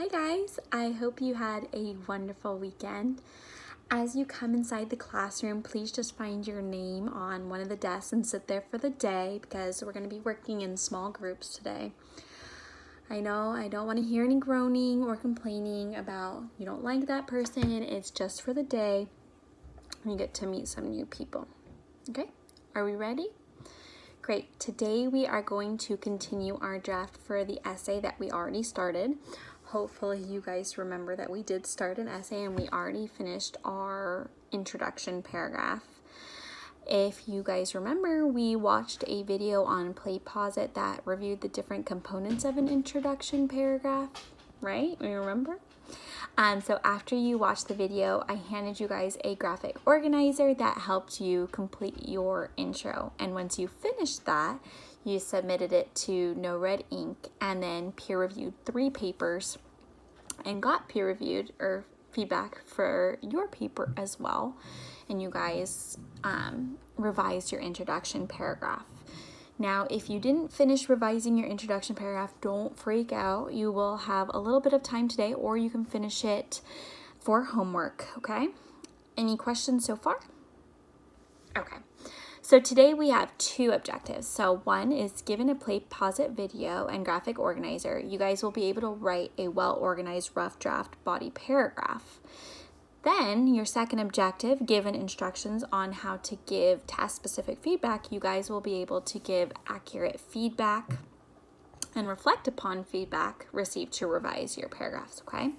Hi guys, I hope you had a wonderful weekend. As you come inside the classroom, please just find your name on one of the desks and sit there for the day because we're going to be working in small groups today. I know I don't want to hear any groaning or complaining about you don't like that person. It's just for the day. You get to meet some new people. Okay, are we ready? Great. Today we are going to continue our draft for the essay that we already started. Hopefully you guys remember that we did start an essay and we already finished our introduction paragraph. If you guys remember, we watched a video on Play Pause It that reviewed the different components of an introduction paragraph, right? You remember? So after you watched the video, I handed you guys a graphic organizer that helped you complete your intro. And once you finished that, you submitted it to No Red Ink and then peer reviewed 3 papers and got peer reviewed or feedback for your paper as well. And you guys revised your introduction paragraph. Now, if you didn't finish revising your introduction paragraph, don't freak out. You will have a little bit of time today, or you can finish it for homework, okay? Any questions so far? Okay. So today we have 2 objectives. So one is given a Play Pause It video and graphic organizer, you guys will be able to write a well-organized rough draft body paragraph. Then your second objective, given instructions on how to give task-specific feedback, you guys will be able to give accurate feedback and reflect upon feedback received to revise your paragraphs, okay?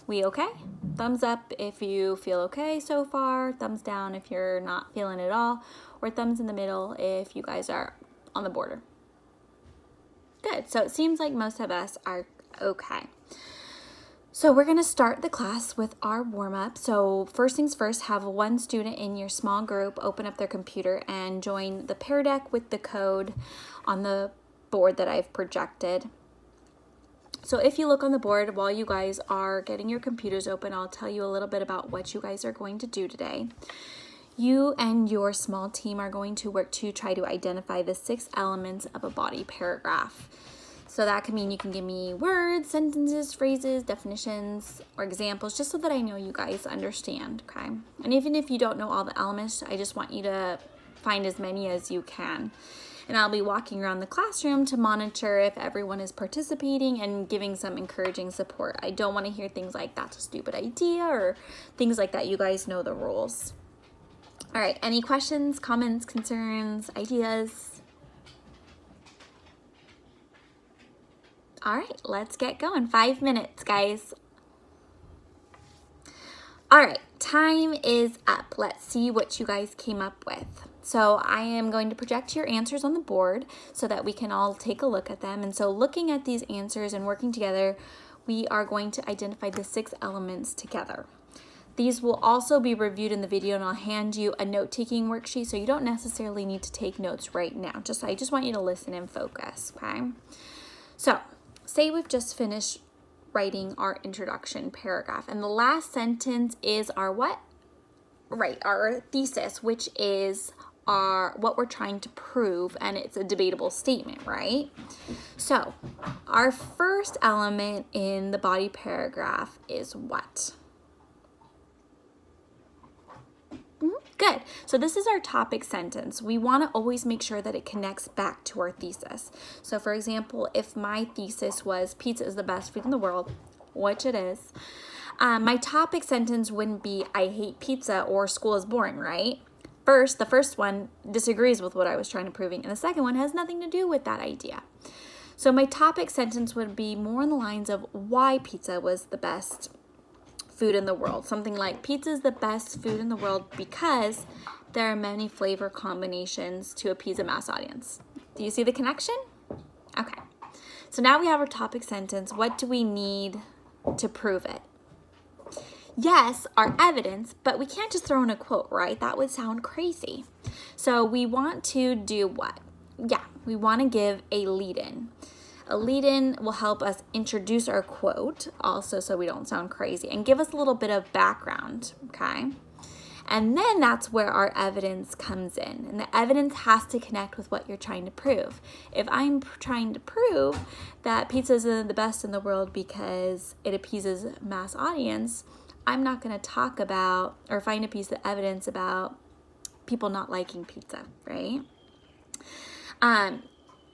We okay? Thumbs up if you feel okay so far, thumbs down if you're not feeling it at all, or thumbs in the middle if you guys are on the border. Good, so it seems like most of us are okay. So we're going to start the class with our warm-up. So first things first, have one student in your small group open up their computer and join the Pear Deck with the code on the board that I've projected. So if you look on the board while you guys are getting your computers open, I'll tell you a little bit about what you guys are going to do today. You and your small team are going to work to try to identify the 6 elements of a body paragraph. So that can mean you can give me words, sentences, phrases, definitions, or examples, just so that I know you guys understand, okay? And even if you don't know all the elements, I just want you to find as many as you can. And I'll be walking around the classroom to monitor if everyone is participating and giving some encouraging support. I don't want to hear things like, that's a stupid idea, or things like that. You guys know the rules. All right, any questions, comments, concerns, ideas? All right, let's get going. 5 minutes, guys. All right, time is up. Let's see what you guys came up with. So I am going to project your answers on the board so that we can all take a look at them. And so looking at these answers and working together, we are going to identify the 6 elements together. These will also be reviewed in the video, and I'll hand you a note-taking worksheet, so you don't necessarily need to take notes right now. I just want you to listen and focus, okay? So say we've just finished writing our introduction paragraph, and the last sentence is our what? Right, our thesis, which is what we're trying to prove, and it's a debatable statement, right? So our first element in the body paragraph is what? Good. So this is our topic sentence. We want to always make sure that it connects back to our thesis. So for example, if my thesis was pizza is the best food in the world, which it is, my topic sentence wouldn't be I hate pizza or school is boring, right? The first one disagrees with what I was trying to prove, and the second one has nothing to do with that idea. So my topic sentence would be more on the lines of why pizza was the best food in the world. Something like pizza is the best food in the world because there are many flavor combinations to appease a mass audience. Do you see the connection? Okay. So now we have our topic sentence. What do we need to prove it? Yes, our evidence, but we can't just throw in a quote, right? That would sound crazy. So we want to do what? Yeah, we want to give a lead-in. A lead-in will help us introduce our quote also so we don't sound crazy and give us a little bit of background, okay? And then that's where our evidence comes in. And the evidence has to connect with what you're trying to prove. If I'm trying to prove that pizza is the best in the world because it appeases mass audience, I'm not going to talk about or find a piece of evidence about people not liking pizza, right?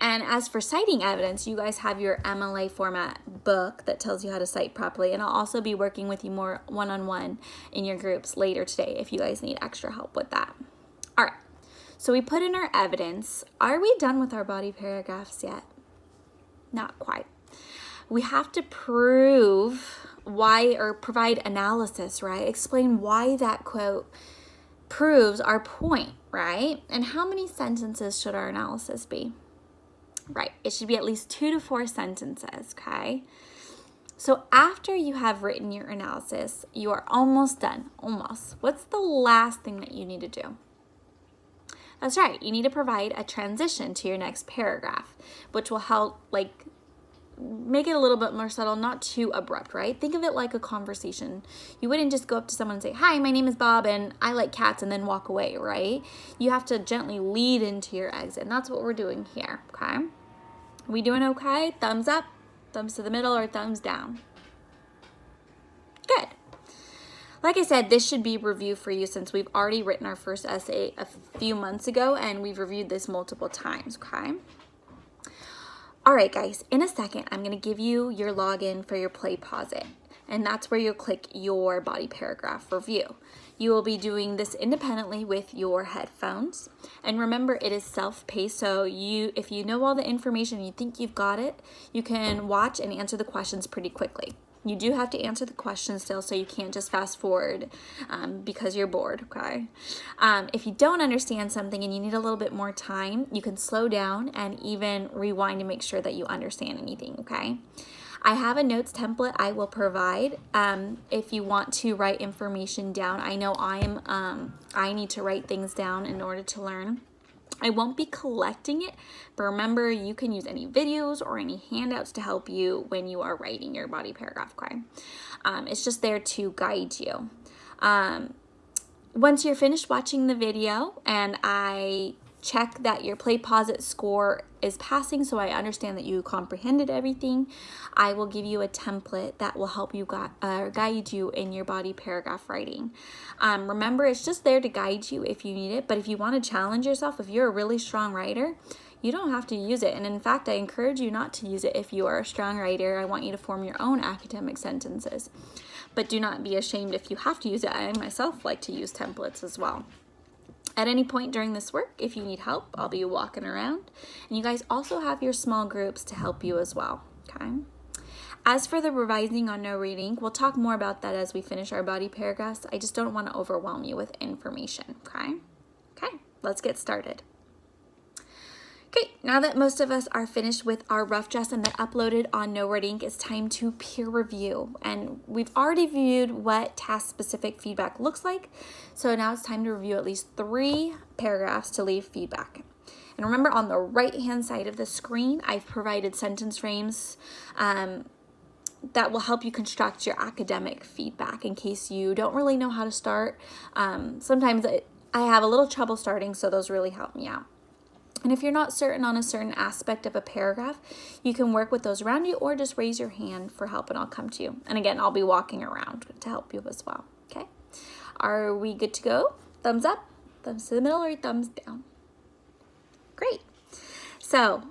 And as for citing evidence, you guys have your MLA format book that tells you how to cite properly. And I'll also be working with you more one-on-one in your groups later today if you guys need extra help with that. All right, so we put in our evidence. Are we done with our body paragraphs yet? Not quite. We have to prove why, or provide analysis, right? Explain why that quote proves our point, right? And how many sentences should our analysis be? Right, it should be at least 2 to 4 sentences, okay? So after you have written your analysis, you are almost done, almost. What's the last thing that you need to do? That's right, you need to provide a transition to your next paragraph, which will help, like, make it a little bit more subtle, not too abrupt, right? Think of it like a conversation. You wouldn't just go up to someone and say, hi, my name is Bob and I like cats, and then walk away, right? You have to gently lead into your exit, and that's what we're doing here, okay? We doing okay? Thumbs up, thumbs to the middle, or thumbs down? Good. Like I said, this should be review for you since we've already written our first essay a few months ago and we've reviewed this multiple times, okay? All right, guys, in a second, I'm going to give you your login for your Play Pause It, and that's where you'll click your body paragraph review. You will be doing this independently with your headphones. And remember, it is self-paced, so if you know all the information and you think you've got it, you can watch and answer the questions pretty quickly. You do have to answer the questions still, so you can't just fast forward because you're bored, okay? If you don't understand something and you need a little bit more time, you can slow down and even rewind to make sure that you understand anything, okay? I have a notes template I will provide if you want to write information down. I know I need to write things down in order to learn. I won't be collecting it, but remember, you can use any videos or any handouts to help you when you are writing your body paragraph, okay? It's just there to guide you. Once you're finished watching the video and I check that your Play Pause It score is passing, so I understand that you comprehended everything, I will give you a template that will help you guide you in your body paragraph writing. Remember, it's just there to guide you if you need it, but if you want to challenge yourself, if you're a really strong writer, you don't have to use it. And in fact, I encourage you not to use it if you are a strong writer. I want you to form your own academic sentences. But do not be ashamed if you have to use it. I myself like to use templates as well. At any point during this work, if you need help, I'll be walking around. And you guys also have your small groups to help you as well, okay? As for the revising on no reading, we'll talk more about that as we finish our body paragraphs. I just don't want to overwhelm you with information, okay? Okay, let's get started. Okay, now that most of us are finished with our rough drafts and they're uploaded on No Word Ink, it's time to peer review. And we've already viewed what task-specific feedback looks like, so now it's time to review at least 3 paragraphs to leave feedback. And remember, on the right-hand side of the screen, I've provided sentence frames that will help you construct your academic feedback in case you don't really know how to start. Sometimes I have a little trouble starting, so those really help me out. And if you're not certain on a certain aspect of a paragraph, you can work with those around you or just raise your hand for help and I'll come to you. And again, I'll be walking around to help you as well, okay? Are we good to go? Thumbs up, thumbs to the middle, or thumbs down? Great. So,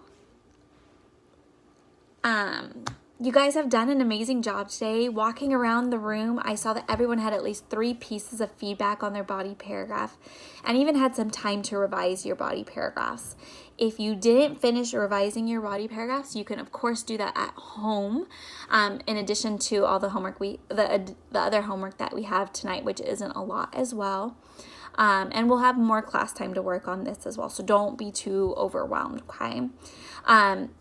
you guys have done an amazing job today. Walking around the room, I saw that everyone had at least 3 pieces of feedback on their body paragraph and even had some time to revise your body paragraphs. If you didn't finish revising your body paragraphs, you can of course do that at home, in addition to all the homework the other homework that we have tonight, which isn't a lot as well. And we'll have more class time to work on this as well, so don't be too overwhelmed, okay?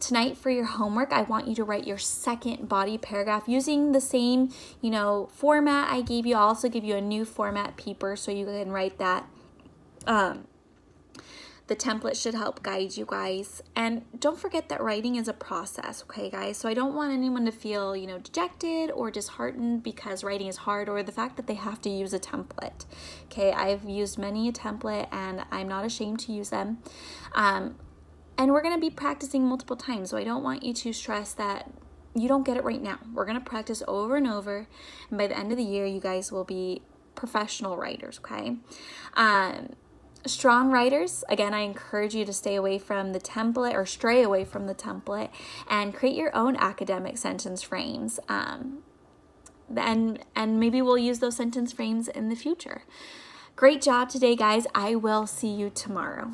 Tonight for your homework, I want you to write your second body paragraph using the same, format I gave you. I'll also give you a new format paper so you can write that The template should help guide you guys. And don't forget that writing is a process, okay, guys? So I don't want anyone to feel, you know, dejected or disheartened because writing is hard, or the fact that they have to use a template. Okay, I've used many a template and I'm not ashamed to use them. And we're going to be practicing multiple times, so I don't want you to stress that you don't get it right now. We're going to practice over and over, and by the end of the year, you guys will be professional writers, okay? Strong writers, again, I encourage you to stay away from the template, or stray away from the template, and create your own academic sentence frames. And maybe we'll use those sentence frames in the future. Great job today, guys. I will see you tomorrow.